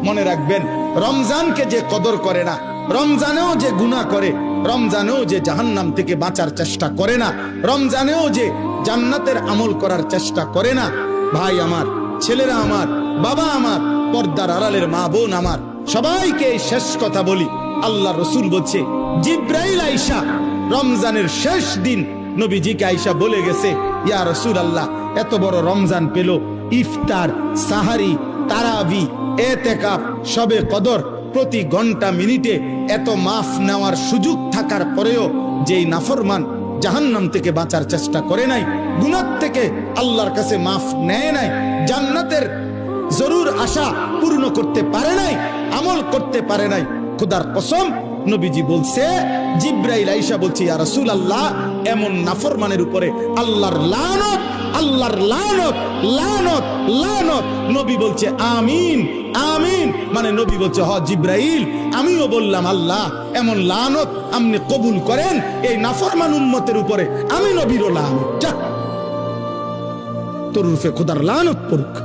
মনে রাখবেন, রমজানকে যে কদর করে না, রমজানেও যে গুনাহ করে, রমজানেও যে জাহান্নাম থেকে বাঁচার চেষ্টা করে না, রমজানেও যে জান্নাতের আমল করার চেষ্টা করে না, ভাই আমার, ছেলেরা আমার, বাবা আমার, পর্দার আড়ালের মা বোন আমার, সবাইকে এই শেষ কথা বলি। আল্লাহ রসুল বলছে, জিব্রাইল আইসা রমজানের শেষ দিন নবীজিকে আইসা বলে গেছে, ইয়া রাসূলুল্লাহ, এত বড় রমজান পেল, ইফতার, সাহারি, তারাবি, এতেকাফ, শবে কদর, প্রতি ঘন্টা মিনিটে এত মাফ নেওয়ার সুযোগ থাকার পরেও যেই নাফরমান জাহান্নাম থেকে বাঁচার চেষ্টা করে নাই, গুনাহ থেকে আল্লাহর কাছে মাফ নেয় নাই, জান্নাতের জরুর আশা পূর্ণ করতে পারে নাই, আমল করতে পারে নাই, খোদার কসম নবীজি বলছে, জিব্রাইল আইসা বলছে, ইয়া রাসূলুল্লাহ, এমন নাফরমানের উপরে আল্লাহর লানত, আল্লাহর লানত, লানত, লানত। নবী বলছে আমিন, আমিন। মানে নবী বলছে, হ জিব্রাইল, আমিও বললাম আল্লাহ, এমন লানত আপনি কবুল করেন এই নাফরমান উম্মতের উপরে, আমি নবীরও লানত, যা তোর রূপে খোদার লানত পড়ুক।